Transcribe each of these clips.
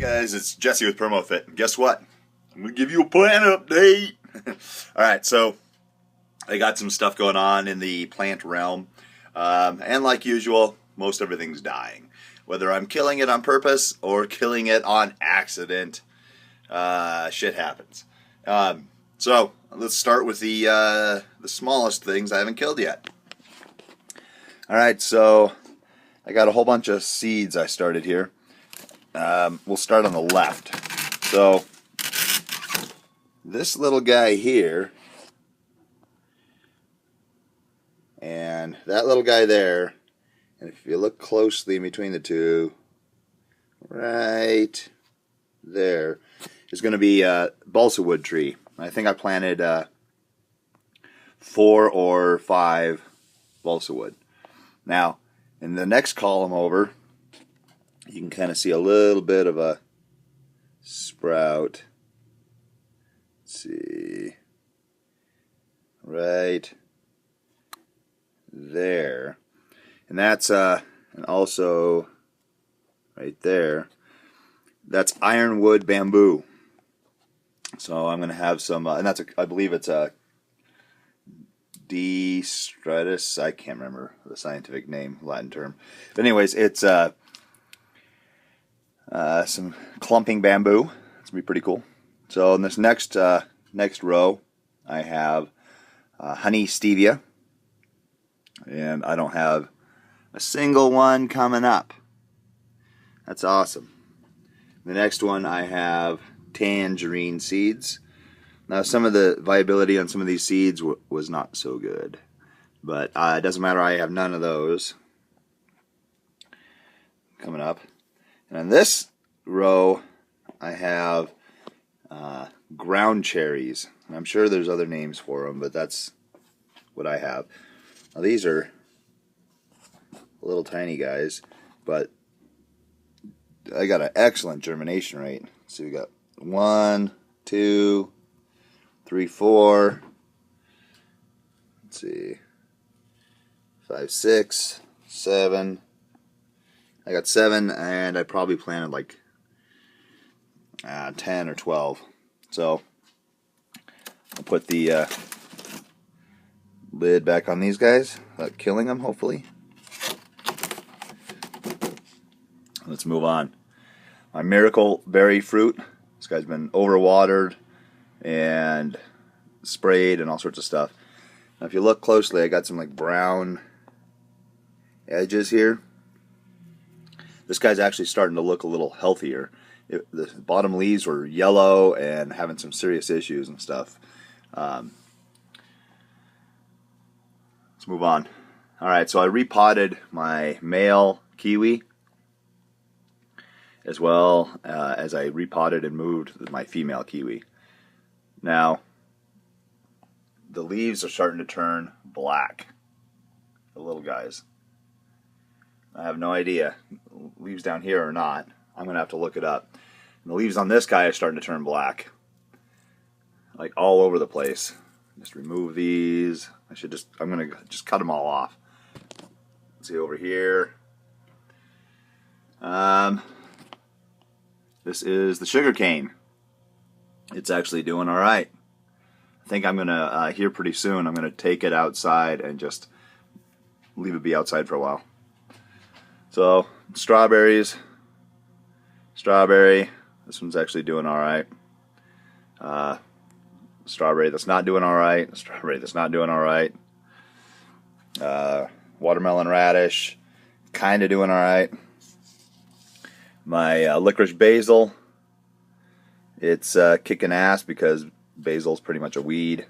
guys, it's Jesse with PermoFit. And guess what? I'm going to give you a plant update. Alright, so I got some stuff going on in the plant realm. And like usual, most everything's dying. Whether I'm killing it on purpose or killing it on accident, shit happens. So let's start with the smallest things I haven't killed yet. Alright, so I got a whole bunch of seeds I started here. We'll start on the left. So this little guy here and that little guy there, and if you look closely in between the two, right there is going to be a balsa wood tree. I think I planted 4 or 5 balsa wood. Now, in the next column over, you can kind of see a little bit of a sprout. Let's see. Right there. And that's, and also right there, that's ironwood bamboo. So I'm going to have some, and that's, I believe it's a D. stratus. I can't remember the scientific name, Latin term. But anyways, it's some clumping bamboo. It's going to be pretty cool. So in this next row, I have honey stevia. And I don't have a single one coming up. That's awesome. The next one I have tangerine seeds. Now some of the viability on some of these seeds was not so good. But it doesn't matter, I have none of those coming up. And on this row I have ground cherries. I'm sure there's other names for them, but that's what I have. Now these are little tiny guys, but I got an excellent germination rate. So we got 1, 2, 3, 4. Let's see, 5, 6, 7. I got 7, and I probably planted like 10 or 12. So I'll put the lid back on these guys without killing them, hopefully. Let's move on. My miracle berry fruit. This guy's been overwatered and sprayed and all sorts of stuff. Now if you look closely, I got some like brown edges here. This guy's actually starting to look a little healthier. The bottom leaves were yellow and having some serious issues and stuff. Let's move on. Alright, so I repotted my male kiwi as well as I repotted and moved my female kiwi. Now, the leaves are starting to turn black. The little guys. I have no idea. Leaves down here or not. I'm going to have to look it up. And the leaves on this guy are starting to turn black. Like all over the place. Just remove these. I'm going to just cut them all off. Let's see over here. This is the sugar cane. It's actually doing all right. I think I'm going to, here pretty soon, I'm going to take it outside and just leave it be outside for a while. So, strawberries. Strawberry. This one's actually doing all right. Strawberry that's not doing all right. Strawberry that's not doing all right. Watermelon radish. Kind of doing all right. My licorice basil, it's kicking ass because basil's pretty much a weed.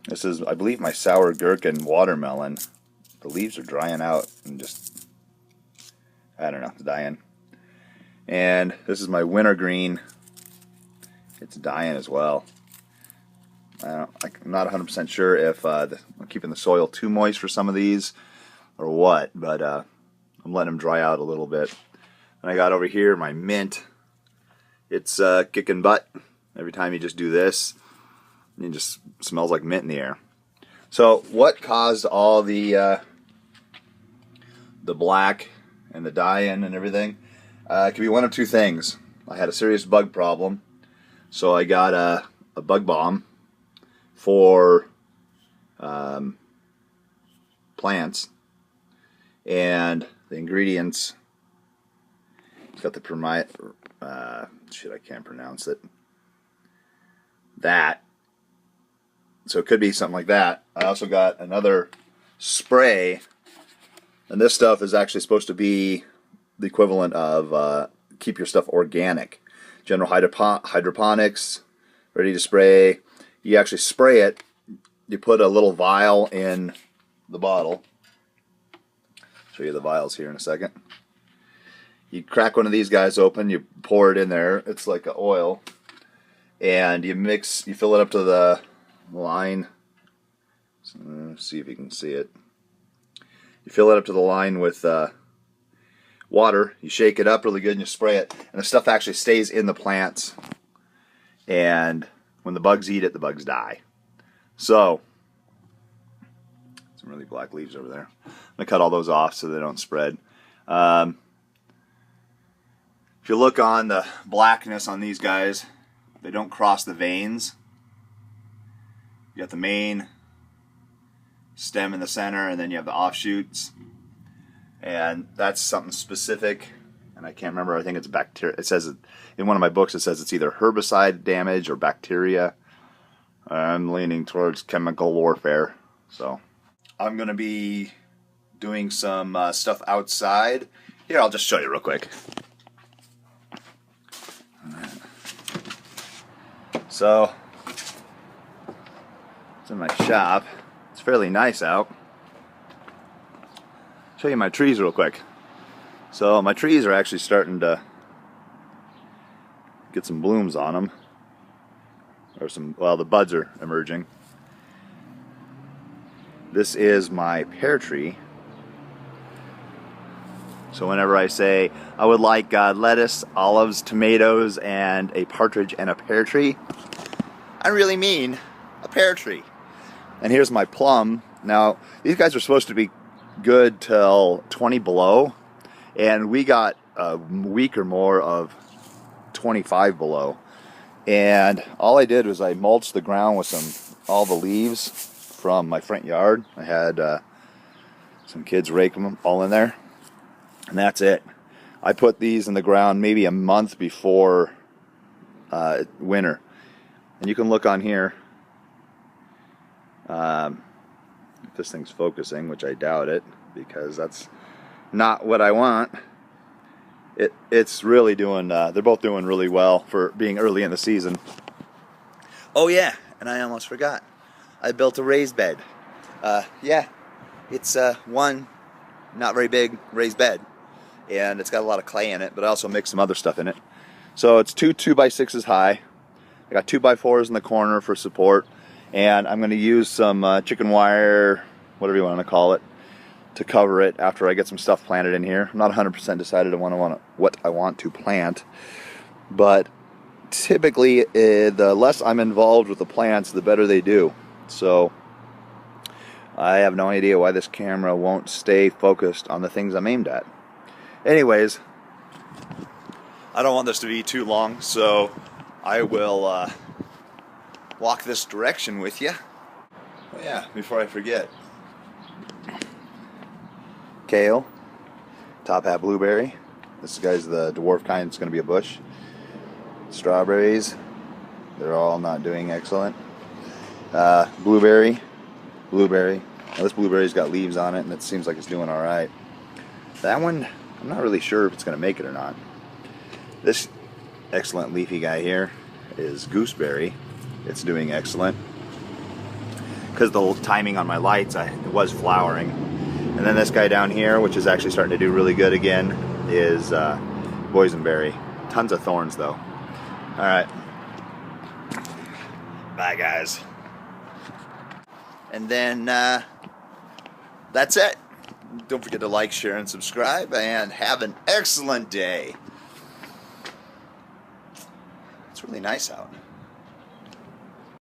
This is, I believe, my sour gherkin watermelon. The leaves are drying out and just, I don't know, dying. And this is my wintergreen. It's dying as well. I'm not 100% sure if I'm keeping the soil too moist for some of these or what, but I'm letting them dry out a little bit. And I got over here my mint. It's kicking butt. Every time you just do this, it just smells like mint in the air. So what caused all the black and the dye-in and everything? It could be one of two things. I had a serious bug problem, so I got a bug bomb for plants, and the ingredients. It's got the I can't pronounce it. That. So it could be something like that. I also got another spray, and this stuff is actually supposed to be the equivalent of keep your stuff organic. General hydroponics, ready to spray. You actually spray it. You put a little vial in the bottle. I'll show you the vials here in a second. You crack one of these guys open, you pour it in there. It's like an oil. And you fill it up to the line. So, see if you can see it. You fill it up to the line with water. You shake it up really good and you spray it. And the stuff actually stays in the plants. And when the bugs eat it, the bugs die. So, some really black leaves over there. I'm going to cut all those off so they don't spread. If you look on the blackness on these guys, they don't cross the veins. You got the main stem in the center, and then you have the offshoots. And that's something specific, and I can't remember. I think it's bacteria. It says in one of my books, it says it's either herbicide damage or bacteria. I'm leaning towards chemical warfare. So I'm going to be doing some stuff outside. Here, I'll just show you real quick. So, it's in my shop. It's fairly nice out. Show you my trees real quick. So my trees are actually starting to get some blooms on them. Well, the buds are emerging. This is my pear tree. So whenever I say I would like lettuce, olives, tomatoes, and a partridge and a pear tree, I really mean a pear tree. And here's my plum. Now, these guys are supposed to be good till 20 below, and we got a week or more of 25 below. And all I did was I mulched the ground with all the leaves from my front yard. I had some kids rake them all in there. And that's it. I put these in the ground maybe a month before winter. And you can look on here. If this thing's focusing, which I doubt it, because that's not what I want. It's really doing, they're both doing really well for being early in the season. Oh yeah, and I almost forgot. I built a raised bed. Yeah, it's one not very big raised bed. And it's got a lot of clay in it, but I also mixed some other stuff in it. So it's two 2x6s high. I got 2x4s in the corner for support. And I'm going to use some chicken wire, whatever you want to call it, to cover it after I get some stuff planted in here. I'm not 100% decided on what I want to plant. But typically, the less I'm involved with the plants, the better they do. So I have no idea why this camera won't stay focused on the things I'm aimed at. Anyways, I don't want this to be too long, so I will walk this direction with you. Oh yeah, before I forget. Kale, top hat blueberry. This guy's the dwarf kind, it's going to be a bush. Strawberries, they're all not doing excellent. Blueberry. Now this blueberry's got leaves on it, and it seems like it's doing alright. That one, I'm not really sure if it's going to make it or not. This excellent leafy guy here is gooseberry. It's doing excellent. Because the timing on my lights, it was flowering. And then this guy down here, which is actually starting to do really good again, is boysenberry. Tons of thorns though. Alright. Bye guys. And then that's it. Don't forget to like, share, and subscribe, and have an excellent day. It's really nice out.